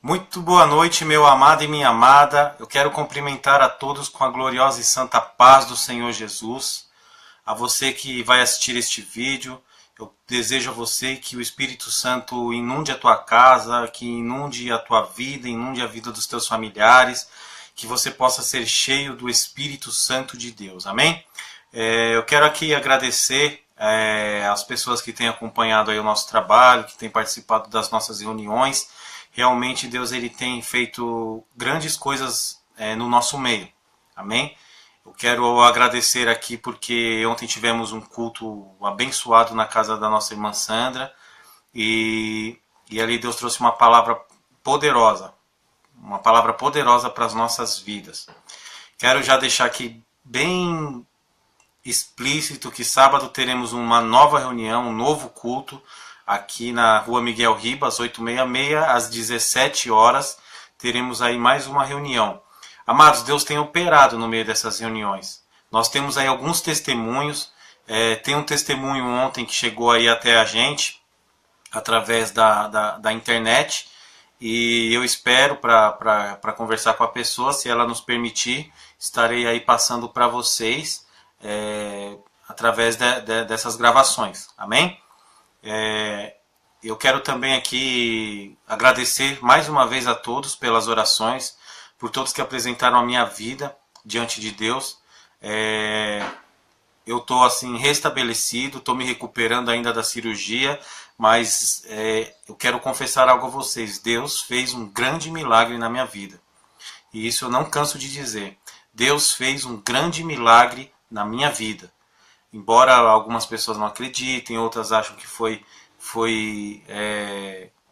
Muito boa noite, meu amado e minha amada. Eu quero cumprimentar a todos com a gloriosa e santa paz do Senhor Jesus. A você que vai assistir este vídeo, eu desejo a você que o Espírito Santo inunde a tua casa, que inunde a tua vida, inunde a vida dos teus familiares, que você possa ser cheio do Espírito Santo de Deus. Amém? Eu quero aqui agradecer as pessoas que têm acompanhado aí o nosso trabalho, que têm participado das nossas reuniões. Realmente Deus ele tem feito grandes coisas no nosso meio. Amém? Eu quero agradecer aqui porque ontem tivemos um culto abençoado na casa da nossa irmã Sandra e ali Deus trouxe uma palavra poderosa para as nossas vidas. Quero já deixar aqui bem explícito que sábado teremos uma nova reunião, um novo culto, aqui na rua Miguel Ribas, 866, às 17 horas, teremos aí mais uma reunião. Amados, Deus tem operado no meio dessas reuniões. Nós temos aí alguns testemunhos. Tem um testemunho ontem que chegou aí até a gente, através da internet, e eu espero para conversar com a pessoa, se ela nos permitir, estarei aí passando para vocês, através dessas gravações. Amém? Eu quero também aqui agradecer mais uma vez a todos pelas orações, por todos que apresentaram a minha vida diante de Deus. Eu estou assim restabelecido, estou me recuperando ainda da cirurgia, mas eu quero confessar algo a vocês. Deus fez um grande milagre na minha vida, e isso eu não canso de dizer. Deus fez um grande milagre na minha vida. Embora algumas pessoas não acreditem, outras acham que foi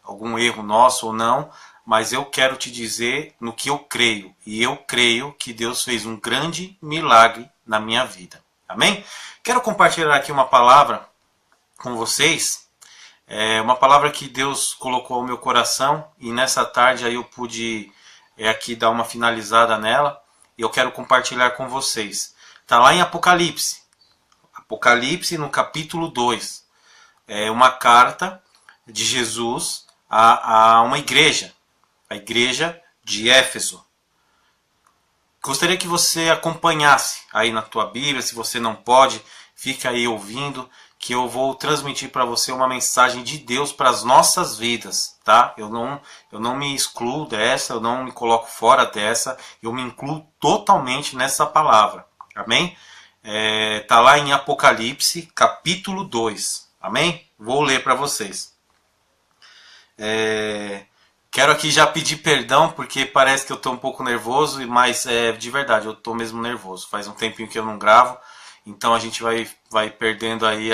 algum erro nosso ou não, mas eu quero te dizer no que eu creio. E eu creio que Deus fez um grande milagre na minha vida. Amém? Quero compartilhar aqui uma palavra com vocês. Uma palavra que Deus colocou ao meu coração. E nessa tarde aí eu pude aqui dar uma finalizada nela. E eu quero compartilhar com vocês. Está lá em Apocalipse. Apocalipse no capítulo 2. É uma carta de Jesus a uma igreja. A igreja de Éfeso. Gostaria que você acompanhasse aí na tua Bíblia. Se você não pode, fica aí ouvindo, que eu vou transmitir para você uma mensagem de Deus para as nossas vidas, tá? Eu não me excluo dessa, eu não me coloco fora dessa, eu me incluo totalmente nessa palavra. Amém? Tá lá em Apocalipse, capítulo 2. Amém? Vou ler para vocês. Quero aqui já pedir perdão, porque parece que eu estou um pouco nervoso, mas de verdade, eu estou mesmo nervoso. Faz um tempinho que eu não gravo, então a gente vai perdendo aí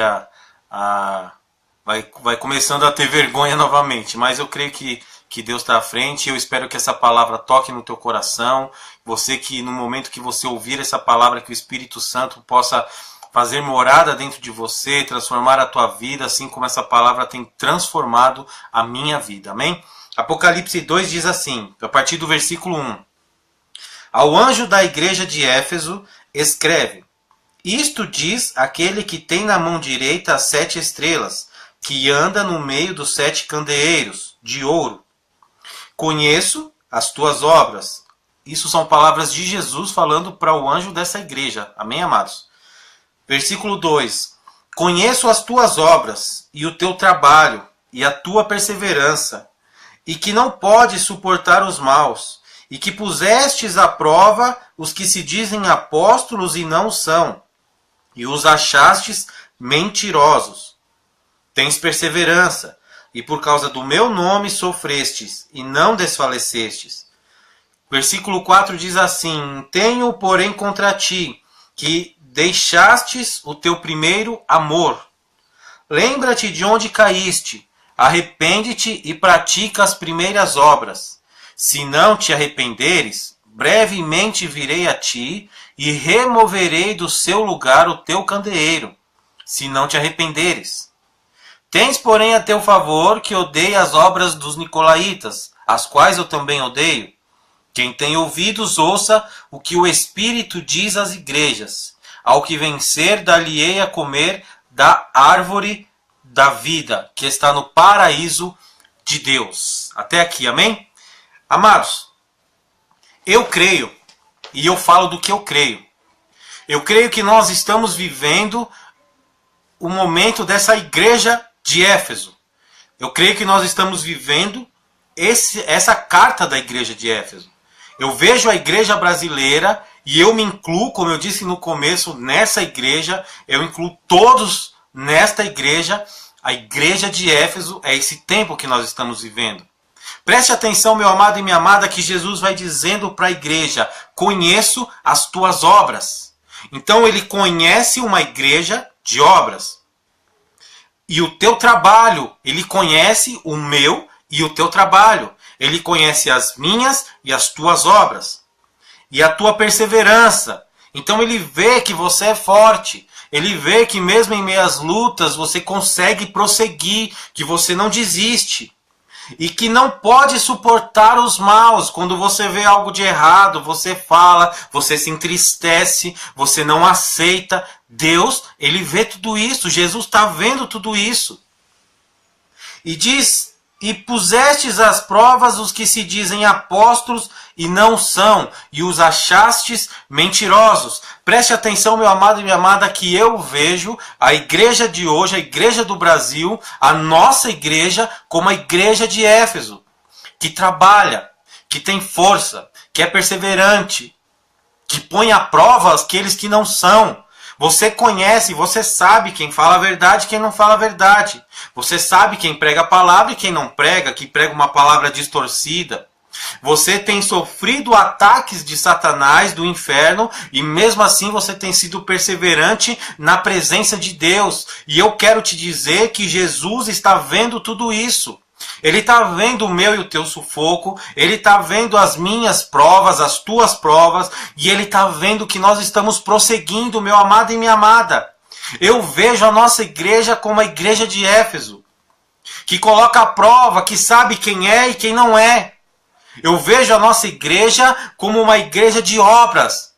vai começando a ter vergonha novamente. Mas eu creio que Deus está à frente, eu espero que essa palavra toque no teu coração. Você que no momento que você ouvir essa palavra, que o Espírito Santo possa fazer morada dentro de você, transformar a tua vida, assim como essa palavra tem transformado a minha vida. Amém? Apocalipse 2 diz assim, a partir do versículo 1. Ao anjo da igreja de Éfeso, escreve: Isto diz aquele que tem na mão direita as 7 estrelas, que anda no meio dos 7 candeeiros de ouro. Conheço as tuas obras. Isso são palavras de Jesus falando para o anjo dessa igreja. Amém, amados? Versículo 2. Conheço as tuas obras, e o teu trabalho, e a tua perseverança, e que não podes suportar os maus, e que pusestes à prova os que se dizem apóstolos e não são, e os achastes mentirosos. Tens perseverança, e por causa do meu nome sofrestes, e não desfalecestes. Versículo 4 diz assim: Tenho, porém, contra ti, que deixastes o teu primeiro amor. Lembra-te de onde caíste, arrepende-te e pratica as primeiras obras. Se não te arrependeres, brevemente virei a ti e removerei do seu lugar o teu candeeiro, se não te arrependeres. Tens, porém, a teu favor que odeia as obras dos nicolaítas, as quais eu também odeio. Quem tem ouvidos, ouça o que o Espírito diz às igrejas. Ao que vencer, dar-lhe-ei a comer da árvore da vida, que está no paraíso de Deus. Até aqui, amém? Amados, eu creio, e eu falo do que eu creio. Eu creio que nós estamos vivendo o momento dessa igreja de Éfeso. Eu creio que nós estamos vivendo essa carta da igreja de Éfeso. Eu vejo a igreja brasileira e eu me incluo, como eu disse no começo, nessa igreja. Eu incluo todos nesta igreja. A igreja de Éfeso é esse tempo que nós estamos vivendo. Preste atenção, meu amado e minha amada, que Jesus vai dizendo para a igreja: conheço as tuas obras. Então ele conhece uma igreja de obras. E o teu trabalho, ele conhece o meu e o teu trabalho. Ele conhece as minhas e as tuas obras. E a tua perseverança. Então ele vê que você é forte. Ele vê que mesmo em meio às lutas você consegue prosseguir, que você não desiste. E que não pode suportar os maus. Quando você vê algo de errado, você fala, você se entristece, você não aceita. Deus, ele vê tudo isso. Jesus está vendo tudo isso. E diz: e pusestes às provas os que se dizem apóstolos e não são, e os achastes mentirosos. Preste atenção, meu amado e minha amada, que eu vejo a igreja de hoje, a igreja do Brasil, a nossa igreja, como a igreja de Éfeso, que trabalha, que tem força, que é perseverante, que põe à prova aqueles que não são. Você conhece, você sabe quem fala a verdade e quem não fala a verdade. Você sabe quem prega a palavra e quem não prega, que prega uma palavra distorcida. Você tem sofrido ataques de Satanás, do inferno, e mesmo assim você tem sido perseverante na presença de Deus. E eu quero te dizer que Jesus está vendo tudo isso. Ele está vendo o meu e o teu sufoco, ele está vendo as minhas provas, as tuas provas, e ele está vendo que nós estamos prosseguindo, meu amado e minha amada. Eu vejo a nossa igreja como a igreja de Éfeso, que coloca a prova, que sabe quem é e quem não é. Eu vejo a nossa igreja como uma igreja de obras.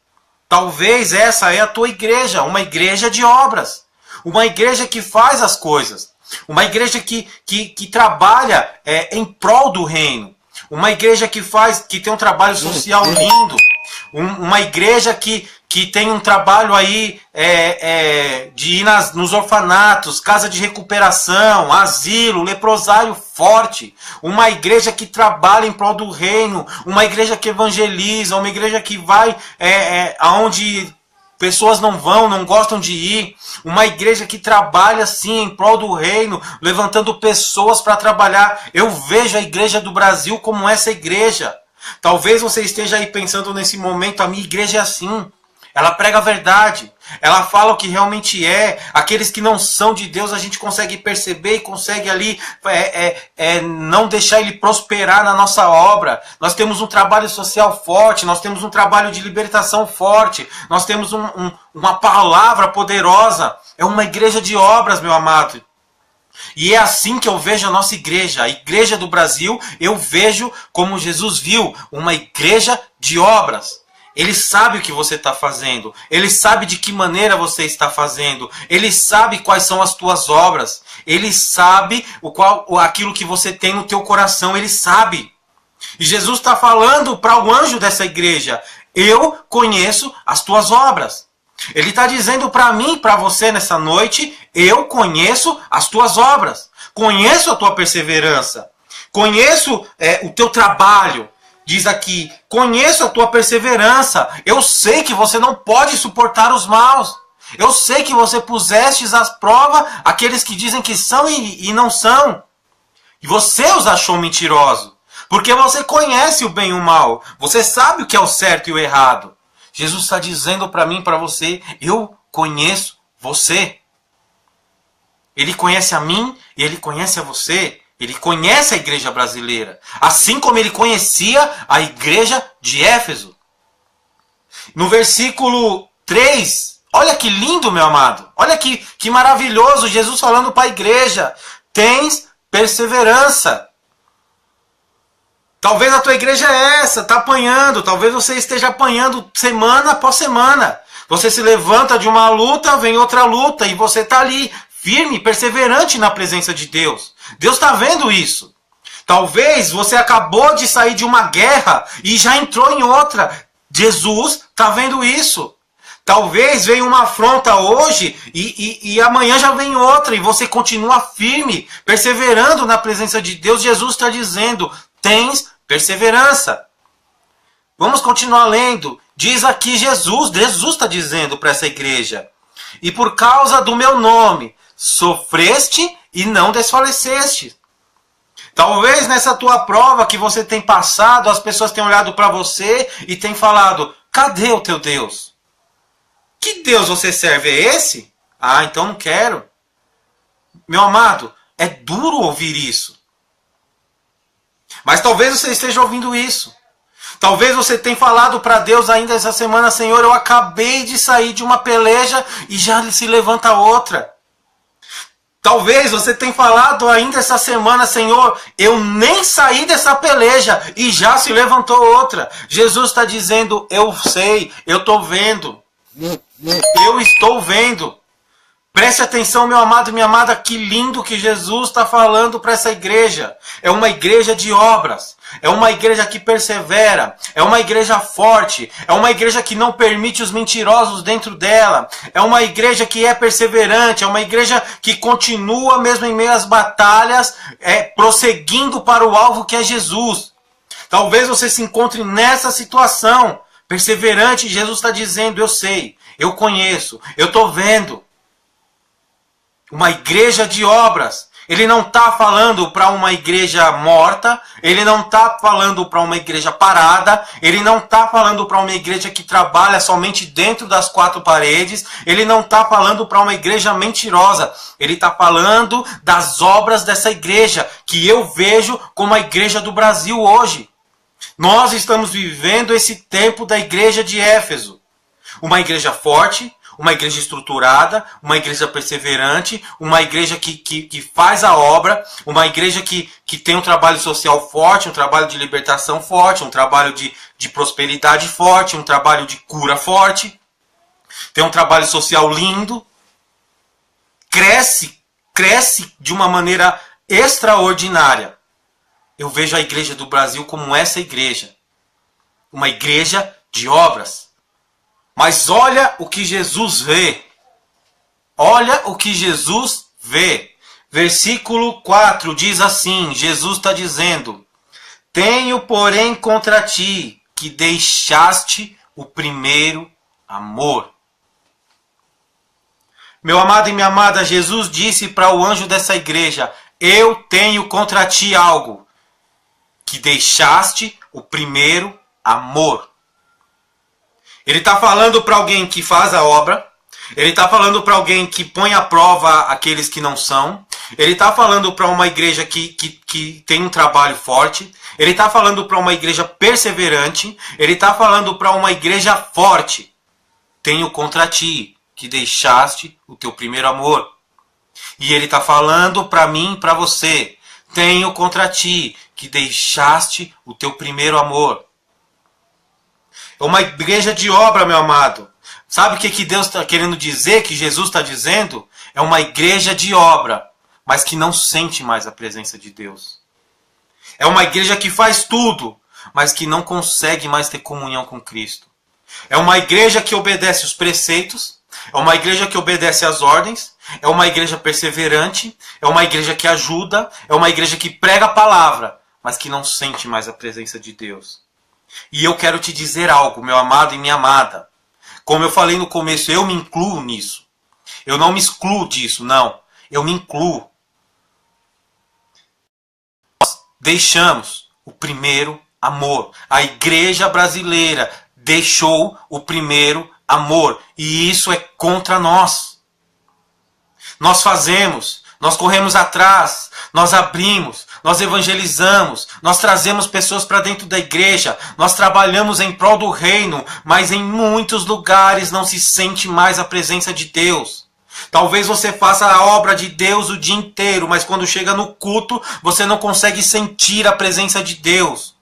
Talvez essa é a tua igreja, uma igreja de obras. Uma igreja que faz as coisas. Uma igreja que trabalha em prol do reino. Uma igreja que tem um trabalho social lindo. Uma igreja que tem um trabalho aí de ir nos orfanatos, casa de recuperação, asilo, leprosário forte. Uma igreja que trabalha em prol do reino. Uma igreja que evangeliza. Uma igreja que vai aonde pessoas não vão, não gostam de ir. Uma igreja que trabalha sim em prol do reino, levantando pessoas para trabalhar. Eu vejo a igreja do Brasil como essa igreja. Talvez você esteja aí pensando nesse momento: a minha igreja é assim. Ela prega a verdade. Ela fala o que realmente é. Aqueles que não são de Deus a gente consegue perceber e consegue ali não deixar ele prosperar na nossa obra. Nós temos um trabalho social forte. Nós temos um trabalho de libertação forte. Nós temos uma palavra poderosa. É uma igreja de obras, meu amado. E é assim que eu vejo a nossa igreja. A igreja do Brasil eu vejo como Jesus viu. Uma igreja de obras. Ele sabe o que você está fazendo. Ele sabe de que maneira você está fazendo. Ele sabe quais são as tuas obras. Ele sabe aquilo que você tem no teu coração. Ele sabe. E Jesus está falando para o anjo dessa igreja: eu conheço as tuas obras. Ele está dizendo para mim, para você nessa noite: eu conheço as tuas obras. Conheço a tua perseverança. Conheço o teu trabalho. Diz aqui: conheço a tua perseverança. Eu sei que você não pode suportar os maus. Eu sei que você pusestes às provas aqueles que dizem que são e não são. E você os achou mentirosos. Porque você conhece o bem e o mal. Você sabe o que é o certo e o errado. Jesus está dizendo para mim e para você: eu conheço você. Ele conhece a mim e ele conhece a você. Ele conhece a igreja brasileira, assim como ele conhecia a igreja de Éfeso. No versículo 3, olha que lindo, meu amado. Olha que maravilhoso, Jesus falando para a igreja: tens perseverança. Talvez a tua igreja é essa, está apanhando. Talvez você esteja apanhando semana após semana. Você se levanta de uma luta, vem outra luta, e você está ali, firme, perseverante na presença de Deus. Deus está vendo isso. Talvez você acabou de sair de uma guerra e já entrou em outra. Jesus está vendo isso. Talvez veio uma afronta hoje e amanhã já vem outra. E você continua firme, perseverando na presença de Deus. Jesus está dizendo, tens perseverança. Vamos continuar lendo. Diz aqui Jesus está dizendo para essa igreja. E por causa do meu nome, sofreste e não desfaleceste. Talvez nessa tua prova que você tem passado, as pessoas têm olhado para você e têm falado, cadê o teu Deus? Que Deus você serve? É esse? Ah, então não quero. Meu amado, é duro ouvir isso. Mas talvez você esteja ouvindo isso. Talvez você tenha falado para Deus ainda essa semana, Senhor, eu acabei de sair de uma peleja e já se levanta outra. Talvez você tenha falado ainda essa semana, Senhor, eu nem saí dessa peleja e já se levantou outra. Jesus está dizendo, eu sei, eu estou vendo. Eu estou vendo. Preste atenção, meu amado e minha amada, que lindo que Jesus está falando para essa igreja. É uma igreja de obras. É uma igreja que persevera. É uma igreja forte. É uma igreja que não permite os mentirosos dentro dela. É uma igreja que é perseverante. É uma igreja que continua mesmo em meio às batalhas, prosseguindo para o alvo que é Jesus. Talvez você se encontre nessa situação. Perseverante, Jesus está dizendo, eu sei, eu conheço, eu estou vendo. Uma igreja de obras. Ele não está falando para uma igreja morta. Ele não está falando para uma igreja parada. Ele não está falando para uma igreja que trabalha somente dentro das quatro paredes. Ele não está falando para uma igreja mentirosa. Ele está falando das obras dessa igreja, que eu vejo como a igreja do Brasil hoje. Nós estamos vivendo esse tempo da igreja de Éfeso. Uma igreja forte, uma igreja estruturada, uma igreja perseverante, uma igreja que faz a obra, uma igreja que tem um trabalho social forte, um trabalho de libertação forte, um trabalho de prosperidade forte, um trabalho de cura forte, tem um trabalho social lindo, cresce de uma maneira extraordinária. Eu vejo a igreja do Brasil como essa igreja, uma igreja de obras. Mas olha o que Jesus vê. Olha o que Jesus vê. Versículo 4 diz assim, Jesus está dizendo, tenho, porém, contra ti, que deixaste o primeiro amor. Meu amado e minha amada, Jesus disse para o anjo dessa igreja, eu tenho contra ti algo, que deixaste o primeiro amor. Ele está falando para alguém que faz a obra. Ele está falando para alguém que põe à prova aqueles que não são. Ele está falando para uma igreja que tem um trabalho forte. Ele está falando para uma igreja perseverante. Ele está falando para uma igreja forte. Tenho contra ti que deixaste o teu primeiro amor. E ele está falando para mim e para você. Tenho contra ti que deixaste o teu primeiro amor. É uma igreja de obra, meu amado. Sabe o que Deus está querendo dizer, que Jesus está dizendo? É uma igreja de obra, mas que não sente mais a presença de Deus. É uma igreja que faz tudo, mas que não consegue mais ter comunhão com Cristo. É uma igreja que obedece os preceitos, é uma igreja que obedece às ordens, é uma igreja perseverante, é uma igreja que ajuda, é uma igreja que prega a palavra, mas que não sente mais a presença de Deus. E eu quero te dizer algo, meu amado e minha amada. Como eu falei no começo, eu me incluo nisso. Eu não me excluo disso, não. Eu me incluo. Nós deixamos o primeiro amor. A igreja brasileira deixou o primeiro amor. E isso é contra nós. Nós fazemos, nós corremos atrás, nós abrimos, nós evangelizamos, nós trazemos pessoas para dentro da igreja, nós trabalhamos em prol do reino, mas em muitos lugares não se sente mais a presença de Deus. Talvez você faça a obra de Deus o dia inteiro, mas quando chega no culto, você não consegue sentir a presença de Deus.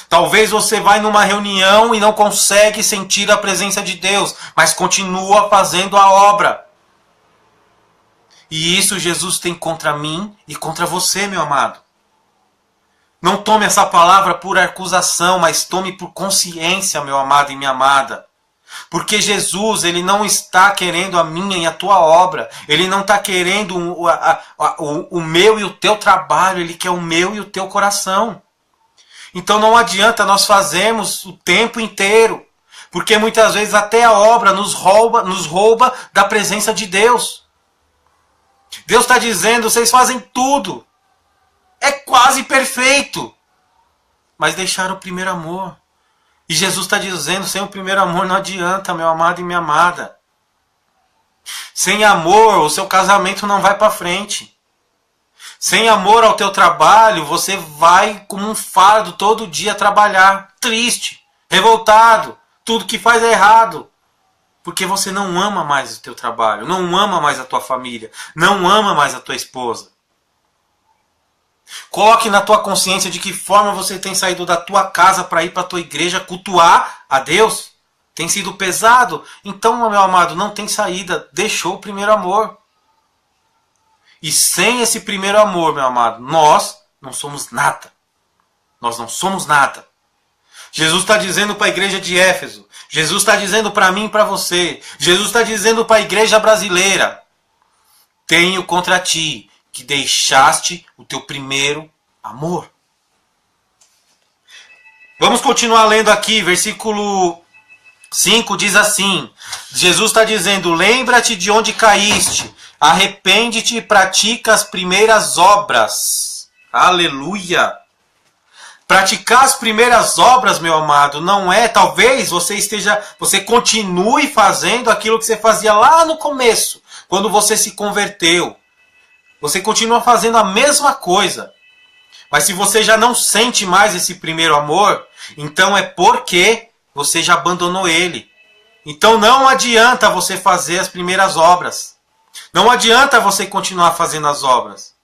Talvez você vai numa reunião e não consegue sentir a presença de Deus, mas continua fazendo a obra. E isso Jesus tem contra mim e contra você, meu amado. Não tome essa palavra por acusação, mas tome por consciência, meu amado e minha amada. Porque Jesus, ele não está querendo a minha e a tua obra. Ele não está querendo o meu e o teu trabalho. Ele quer o meu e o teu coração. Então não adianta nós fazermos o tempo inteiro. Porque muitas vezes até a obra nos rouba da presença de Deus. Deus está dizendo, vocês fazem tudo. É quase perfeito. Mas deixaram o primeiro amor. E Jesus está dizendo, sem o primeiro amor não adianta, meu amado e minha amada. Sem amor, o seu casamento não vai para frente. Sem amor ao teu trabalho, você vai como um fardo todo dia trabalhar. Triste, revoltado, tudo que faz é errado. Porque você não ama mais o teu trabalho, não ama mais a tua família, não ama mais a tua esposa. Coloque na tua consciência de que forma você tem saído da tua casa para ir para a tua igreja cultuar a Deus. Tem sido pesado? Então, meu amado, não tem saída. Deixou o primeiro amor. E sem esse primeiro amor, meu amado, nós não somos nada. Nós não somos nada. Jesus está dizendo para a igreja de Éfeso. Jesus está dizendo para mim e para você. Jesus está dizendo para a igreja brasileira. Tenho contra ti que deixaste o teu primeiro amor. Vamos continuar lendo aqui, versículo 5 diz assim, Jesus está dizendo, lembra-te de onde caíste, arrepende-te e pratica as primeiras obras. Aleluia! Praticar as primeiras obras, meu amado, não é, talvez você continue fazendo aquilo que você fazia lá no começo, quando você se converteu. Você continua fazendo a mesma coisa. Mas se você já não sente mais esse primeiro amor, então é porque você já abandonou ele. Então não adianta você fazer as primeiras obras. Não adianta você continuar fazendo as obras.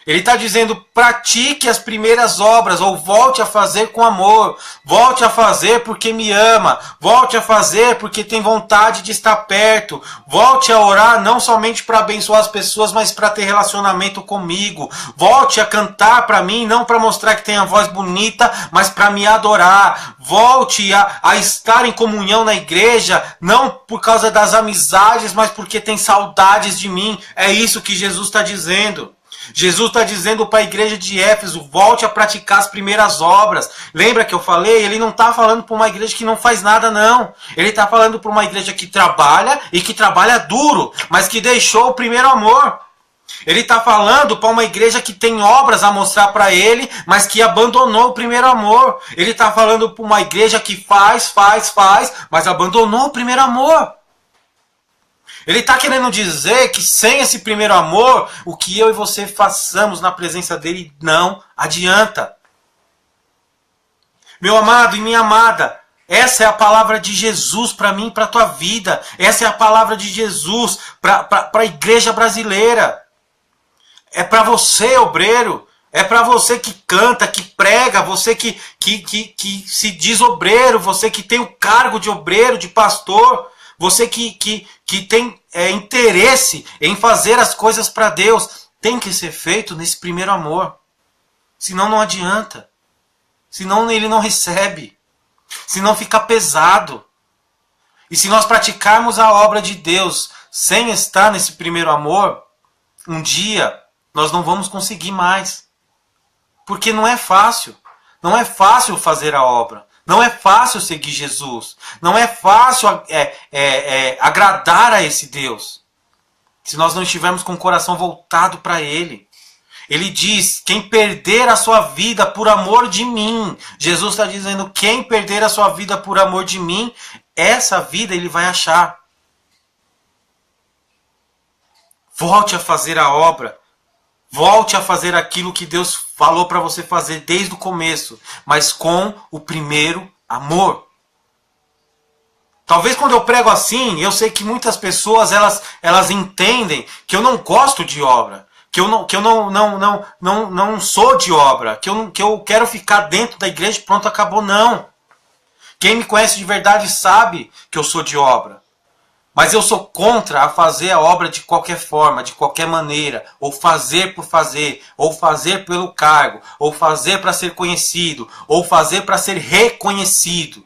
Ele está dizendo, pratique as primeiras obras, ou volte a fazer com amor, volte a fazer porque me ama, volte a fazer porque tem vontade de estar perto, volte a orar não somente para abençoar as pessoas, mas para ter relacionamento comigo, volte a cantar para mim, não para mostrar que tem a voz bonita, mas para me adorar, volte a estar em comunhão na igreja, não por causa das amizades, mas porque tem saudades de mim, é isso que Jesus está dizendo. Jesus está dizendo para a igreja de Éfeso, volte a praticar as primeiras obras. Lembra que eu falei? Ele não está falando para uma igreja que não faz nada, não. Ele está falando para uma igreja que trabalha e que trabalha duro, mas que deixou o primeiro amor. Ele está falando para uma igreja que tem obras a mostrar para ele, mas que abandonou o primeiro amor. Ele está falando para uma igreja que faz, mas abandonou o primeiro amor. Ele está querendo dizer que sem esse primeiro amor, o que eu e você façamos na presença dele não adianta. Meu amado e minha amada, essa é a palavra de Jesus para mim e para a tua vida. Essa é a palavra de Jesus para a igreja brasileira. É para você, obreiro. É para você que canta, que prega, você que se diz obreiro, você que tem o cargo de obreiro, de pastor. Você que tem interesse em fazer as coisas para Deus, tem que ser feito nesse primeiro amor. Senão não adianta. Senão ele não recebe. Senão fica pesado. E se nós praticarmos a obra de Deus sem estar nesse primeiro amor, um dia nós não vamos conseguir mais. Porque não é fácil. Não é fácil fazer a obra. Não é fácil seguir Jesus. Não é fácil agradar a esse Deus. Se nós não estivermos com o coração voltado para Ele. Ele diz, quem perder a sua vida por amor de mim. Jesus está dizendo, quem perder a sua vida por amor de mim, essa vida ele vai achar. Volte a fazer a obra. Volte a fazer aquilo que Deus falou para você fazer desde o começo, mas com o primeiro amor. Talvez quando eu prego assim, eu sei que muitas pessoas elas entendem que eu não gosto de obra, que eu não sou de obra, que eu quero ficar dentro da igreja e pronto, acabou. Não. Quem me conhece de verdade sabe que eu sou de obra. Mas eu sou contra a fazer a obra de qualquer forma, de qualquer maneira, ou fazer por fazer, ou fazer pelo cargo, ou fazer para ser conhecido, ou fazer para ser reconhecido.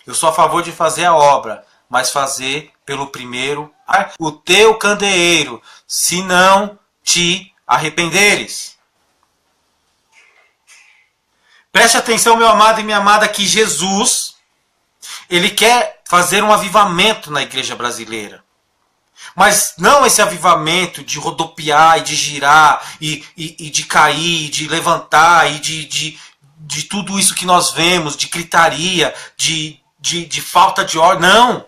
Eu sou a favor de fazer a obra, mas fazer pelo primeiro o teu candeeiro, se não te arrependeres. Preste atenção, meu amado e minha amada, que Jesus, ele quer fazer um avivamento na igreja brasileira. Mas não esse avivamento de rodopiar e de girar e de cair, de levantar e de tudo isso que nós vemos, de gritaria, de falta de ordem. Não!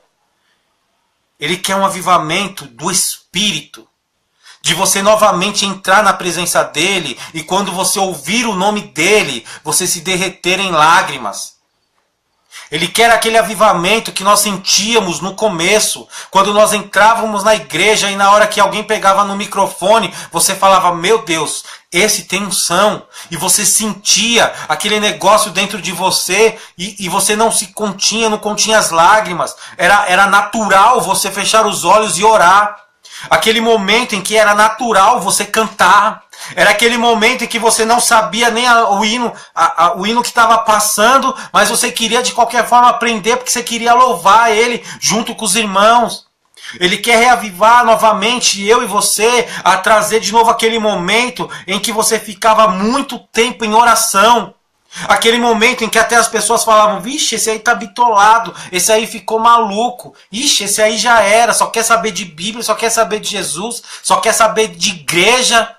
Ele quer um avivamento do Espírito. De você novamente entrar na presença dele e quando você ouvir o nome dele, você se derreter em lágrimas. Ele quer aquele avivamento que nós sentíamos no começo, quando nós entrávamos na igreja e na hora que alguém pegava no microfone, você falava, meu Deus, esse tem unção. E você sentia aquele negócio dentro de você e você não se continha, não continha as lágrimas. Era natural você fechar os olhos e orar. Aquele momento em que era natural você cantar. Era aquele momento em que você não sabia nem o hino que estava passando, mas você queria de qualquer forma aprender porque você queria louvar ele junto com os irmãos. Ele quer reavivar novamente eu e você, a trazer de novo aquele momento em que você ficava muito tempo em oração. Aquele momento em que até as pessoas falavam, vixe, esse aí tá bitolado, esse aí ficou maluco, ixi, esse aí já era, só quer saber de Bíblia, só quer saber de Jesus, só quer saber de igreja.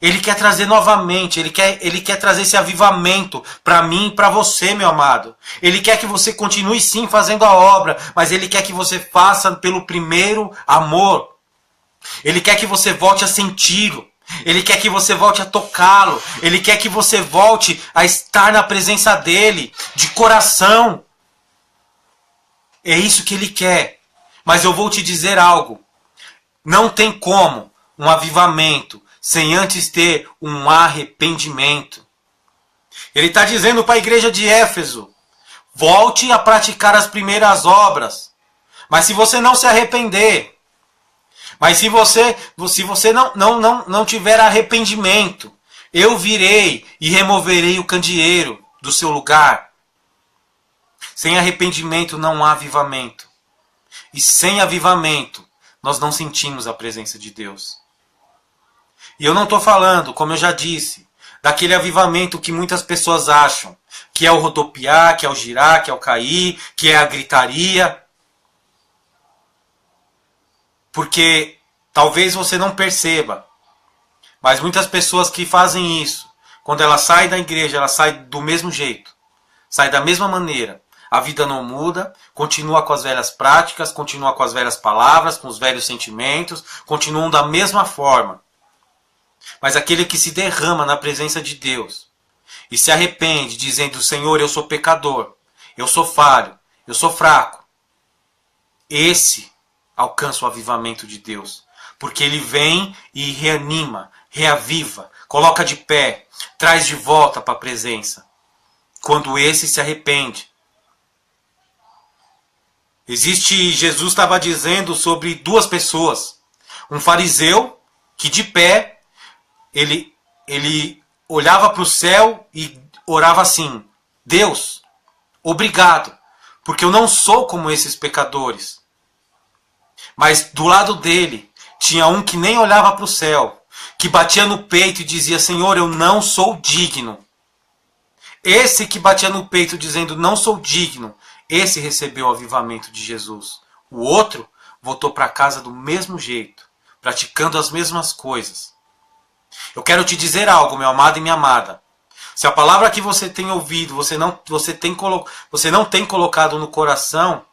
Ele quer trazer novamente, ele quer trazer esse avivamento para mim e para você, meu amado. Ele quer que você continue sim fazendo a obra, mas ele quer que você faça pelo primeiro amor. Ele quer que você volte a senti-lo. Ele quer que você volte a tocá-lo. Ele quer que você volte a estar na presença dele, de coração. É isso que ele quer. Mas eu vou te dizer algo. Não tem como um avivamento sem antes ter um arrependimento. Ele está dizendo para a igreja de Éfeso, volte a praticar as primeiras obras. Mas se você não se arrepender, mas se você não tiver arrependimento, eu virei e removerei o candeeiro do seu lugar. Sem arrependimento não há avivamento. E sem avivamento, nós não sentimos a presença de Deus. E eu não estou falando, como eu já disse, daquele avivamento que muitas pessoas acham, que é o rodopiar, que é o girar, que é o cair, que é a gritaria. Porque talvez você não perceba, mas muitas pessoas que fazem isso, quando ela sai da igreja, ela sai do mesmo jeito, sai da mesma maneira. A vida não muda, continua com as velhas práticas, continua com as velhas palavras, com os velhos sentimentos, continuam da mesma forma. Mas aquele que se derrama na presença de Deus e se arrepende, dizendo, Senhor, eu sou pecador, eu sou falho, eu sou fraco, esse alcança o avivamento de Deus. Porque ele vem e reanima, reaviva, coloca de pé, traz de volta para a presença. Quando esse se arrepende. Jesus estava dizendo sobre duas pessoas. Um fariseu que de pé, ele olhava para o céu e orava assim, Deus, obrigado, porque eu não sou como esses pecadores. Mas do lado dele, tinha um que nem olhava para o céu, que batia no peito e dizia, Senhor, eu não sou digno. Esse que batia no peito dizendo, não sou digno, esse recebeu o avivamento de Jesus. O outro voltou para casa do mesmo jeito, praticando as mesmas coisas. Eu quero te dizer algo, meu amado e minha amada. Se a palavra que você tem ouvido, você não tem colocado no coração,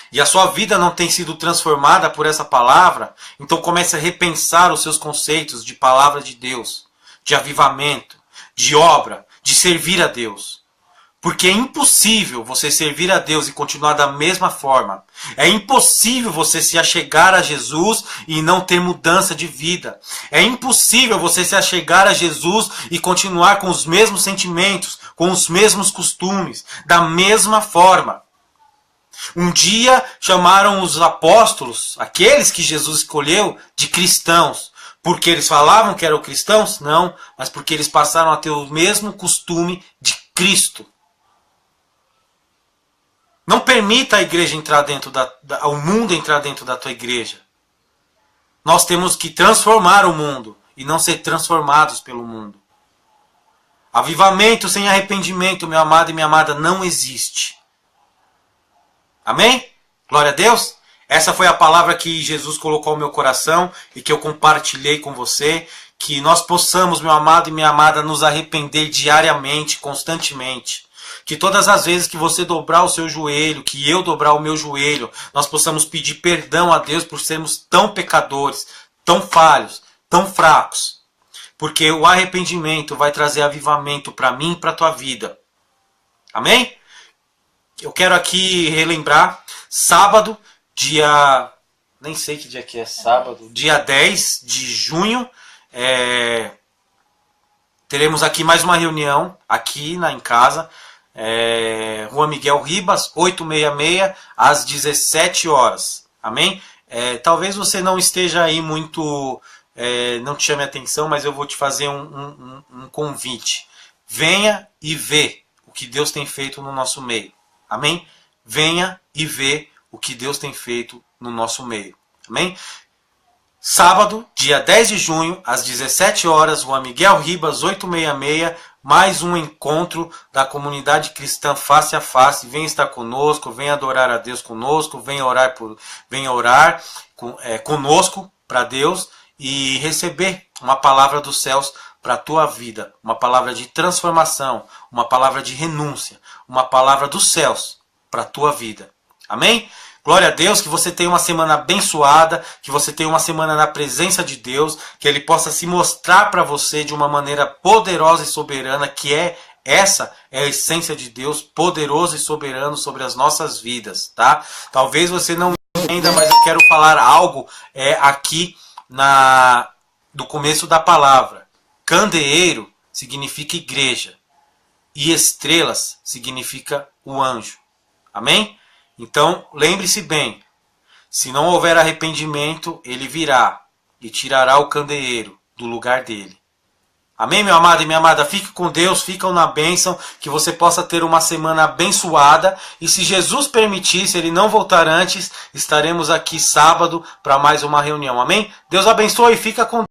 e a sua vida não tem sido transformada por essa palavra, então comece a repensar os seus conceitos de palavra de Deus, de avivamento, de obra, de servir a Deus. Porque é impossível você servir a Deus e continuar da mesma forma. É impossível você se achegar a Jesus e não ter mudança de vida. É impossível você se achegar a Jesus e continuar com os mesmos sentimentos, com os mesmos costumes, da mesma forma. Um dia chamaram os apóstolos, aqueles que Jesus escolheu, de cristãos. Porque eles falavam que eram cristãos? Não, mas porque eles passaram a ter o mesmo costume de Cristo. Não permita a igreja entrar dentro o mundo entrar dentro da tua igreja. Nós temos que transformar o mundo e não ser transformados pelo mundo. Avivamento sem arrependimento, meu amado e minha amada, não existe. Amém? Glória a Deus. Essa foi a palavra que Jesus colocou no meu coração e que eu compartilhei com você. Que nós possamos, meu amado e minha amada, nos arrepender diariamente, constantemente. Que todas as vezes que você dobrar o seu joelho, que eu dobrar o meu joelho, nós possamos pedir perdão a Deus por sermos tão pecadores, tão falhos, tão fracos. Porque o arrependimento vai trazer avivamento para mim e para a tua vida. Amém? Eu quero aqui relembrar, sábado, nem sei que dia que é sábado, dia 10 de junho, teremos aqui mais uma reunião, aqui em casa, Rua Miguel Ribas, 866, às 17 horas. Amém? Talvez você não esteja aí muito, não te chame a atenção, mas eu vou te fazer um convite. Venha e vê o que Deus tem feito no nosso meio. Amém? Venha e vê o que Deus tem feito no nosso meio. Amém? Sábado, dia 10 de junho, às 17 horas, Rua Miguel Ribas, 866, mais um encontro da comunidade cristã face a face. Venha estar conosco, venha adorar a Deus conosco, venha orar conosco para Deus e receber uma palavra dos céus para a tua vida, uma palavra de transformação, uma palavra de renúncia, uma palavra dos céus para a tua vida. Amém? Glória a Deus, que você tenha uma semana abençoada, que você tenha uma semana na presença de Deus, que Ele possa se mostrar para você de uma maneira poderosa e soberana, que essa é a essência de Deus, poderoso e soberano sobre as nossas vidas, tá? Talvez você não entenda, mas eu quero falar algo aqui do começo da palavra. Candeeiro significa igreja e estrelas significa o anjo. Amém? Então, lembre-se bem, se não houver arrependimento, ele virá e tirará o candeeiro do lugar dele. Amém, meu amado e minha amada? Fique com Deus, fica na bênção, que você possa ter uma semana abençoada. E se Jesus permitir, se Ele não voltar antes, estaremos aqui sábado para mais uma reunião. Amém? Deus abençoe e fica com Deus.